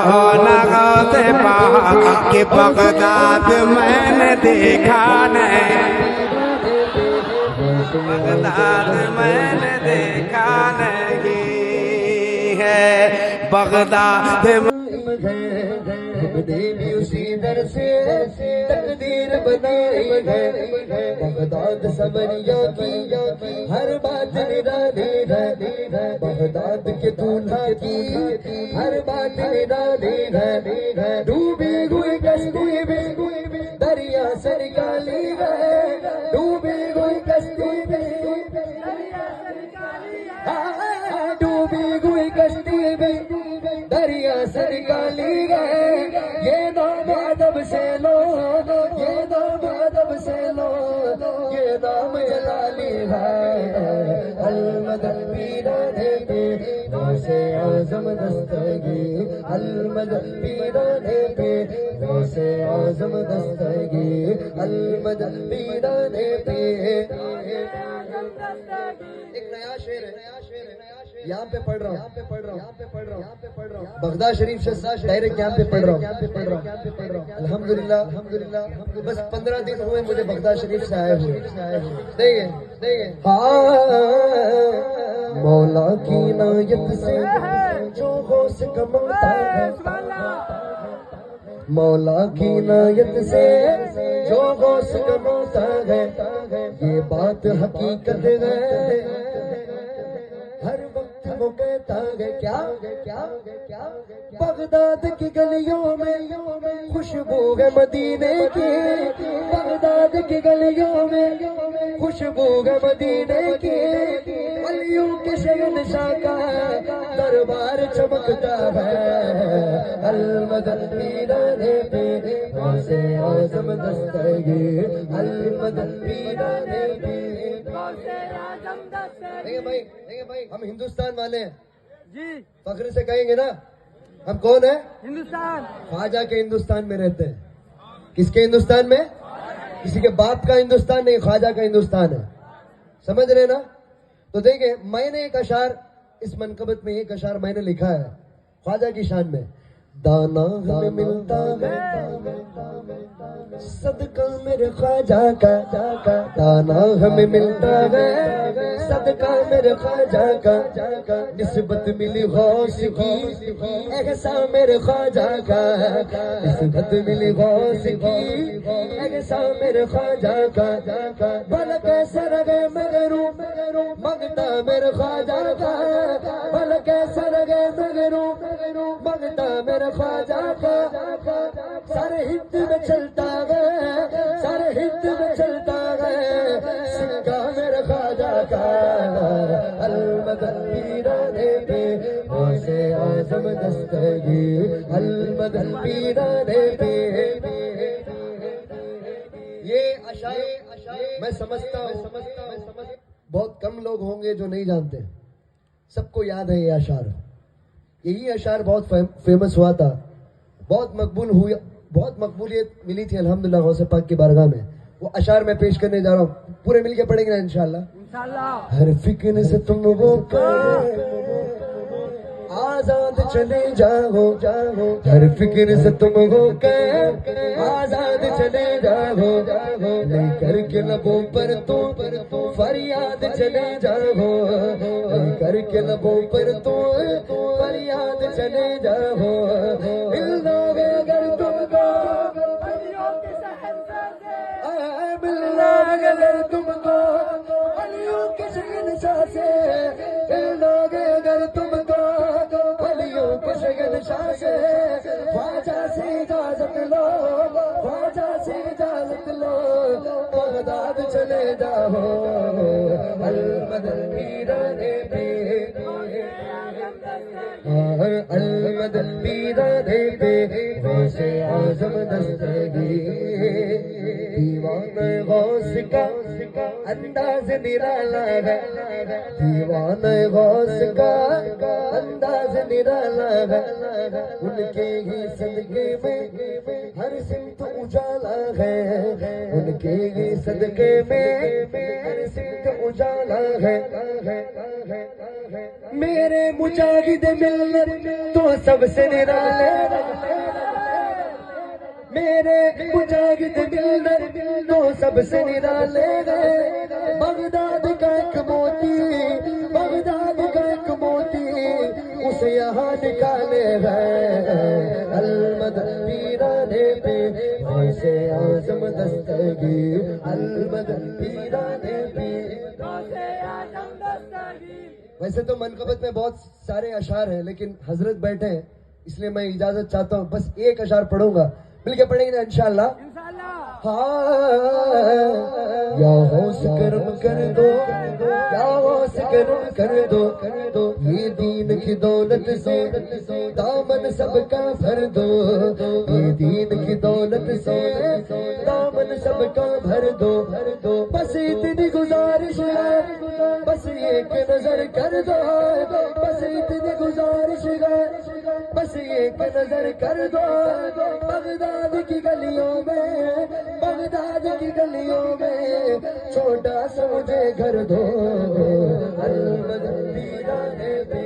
रौनक से पाक कि बगदाद मैंने देखा नहीं, बगदाद मैंने देखा नहीं है, बगदाद देवी उसी दर से तकदीर बनाई है, बगदाद समरिया की हर बात निराली है, बगदाद के दूल्हा की हर बात निराली है, डूबी हुई कश्ती में दरिया से निकाली है, डूबी हुई कश्ती में डूबी हुई कश्ती में दरिया से निकाली गए, ये नाम अदब से लो, ये नाम अदब से लो, ये नाम जलाली है, अलमदद पीराने पे गौसे आज़म दस्तगी, अलमदद पीराने पे गौसे आज़म दस्तगी, अलमदद पीराने पे। एक नया शेर है, यहाँ पे पढ़ रहा हूँ, बगदाद शरीफ से डायरेक्ट यहाँ पे पढ़ रहा हूँ, अल्हम्दुलिल्लाह बस 15 दिन हुए मुझे बगदाद शरीफ से आए हुए। देखें मौला की नायत से जो गौस कमाता है, मौला की नायत से जो गौस कमाता है, ये बात हकीकत है, हर वक्त वो कहता है क्या बगदाद की गलियों में खुशबू है मदीने की, बगदाद की गलियों में खुशबू है मदीने की, वलियों के शहंशाह का दरबार चमकता है, अलमदद पीराने पे गौसे आज़म दस्तगी, अलमदद पीराने पे गौसे आज़म दस्तगी। देखिए भाई हम हिंदुस्तान वाले हैं जी, फख्र से कहेंगे ना, हम कौन है? हिंदुस्तान। ख्वाजा के हिंदुस्तान में रहते हैं। किसके हिंदुस्तान में? किसी के बाप का हिंदुस्तान नहीं, ख्वाजा का हिंदुस्तान है, समझ रहे ना? तो देखिए मैंने एक अशार इस मनकबत में, एक अशार मैंने लिखा है ख्वाजा की शान में, दाना हमें मिलता है सदका मेरे ख्वाजा का, दाना हमें मिलता है सदका मेरे ख्वाजा का, निस्बत मिली गौस की ऐसा मेरे ख्वाजा का, निस्बत मिली गौस की ऐसा मेरे ख्वाजा का, भला कैसा लगे मगरू मंगता मेरे ख्वाजा का, भला कैसा लगे मगरू मंगता मेरे ख्वाजा का, सारे हिंद में चलता है, सारे हिंद में चलता है सिक्का मेरे ख्वाजा का, अलमदद पीराने पे गौसे आज़म दस्तगी, अलमदद पीराने पे। ये अशार मैं समझता हूँ बहुत कम लोग होंगे जो नहीं जानते, सबको याद है ये अशार। यही अशार बहुत फेमस हुआ था, बहुत मकबूल हुआ, बहुत मकबूलियत मिली थी अल्हम्दुलिल्लाह गौसे पाक की बारगाह में। वो अशार मैं पेश करने जा रहा हूँ, पूरे मिलके पढ़ेंगे ना इंशाल्लाह। हर फिक्र से तुम वो आजाद चले जाओ, हर फिक्र से तुम हो आजाद चले जाओ, लेकर के लबों पर तो फरियाद चले जाओ, लेकर के लबों पर तो फरियाद चले जाओ, मिल लोगे अगर तुमको मिल लोगे अगर तुमको अलियों के शहंशाह से, मिल लोगे अगर तुमको अलियों के शहंशाह से, ख्वाजा से इजाजत लो, ख्वाजा से इजाजत लो, बगदाद चले जाओ, अलमदद पीराने पे, अलमदद पीराने पे गौसे आज़म दस्तगी, दीवाने गौस का अंदाज निराला है, दीवाने गौस का अंदाज निराला है, उनके ही सदके में हर सिमत उजाला है, उनके ही सदके में हर सिमत उजाला है, میرے مجاہد ملت تو سب سے نرالے میرے مجاہد ملت تو سب سے نرالے بغداد کا ایک موتی بغداد کا ایک موتی اسے یہاں نکالے گئے المدد پیرانے پہ غوث اعظم دستگیر المدد پیرانے پہ غوث اعظم دستگیر. ویسے تو منقبت میں بہت سارے اشعار ہیں لیکن حضرت بیٹھے ہیں اس لیے میں اجازت چاہتا ہوں بس ایک اشعار پڑھوں گا مل کے پڑھیں گے نا انشاءاللہ. یا غوث کرم کر دو یا غوث کرم کر دو یہ دین کی دولت سے دامن سب کا بھر دو یہ دین کی دولت سے دامن سب کا بھر دو بس اتنی گزارش ہے بس ایک نظر کر دو بس اتنی گزارش ہے بس ایک نظر کر دو بغداد کی گلیوں میں بغداد کی گلیوں میں چھوٹا سا مجھے گھر دو المدد پیرانے پہ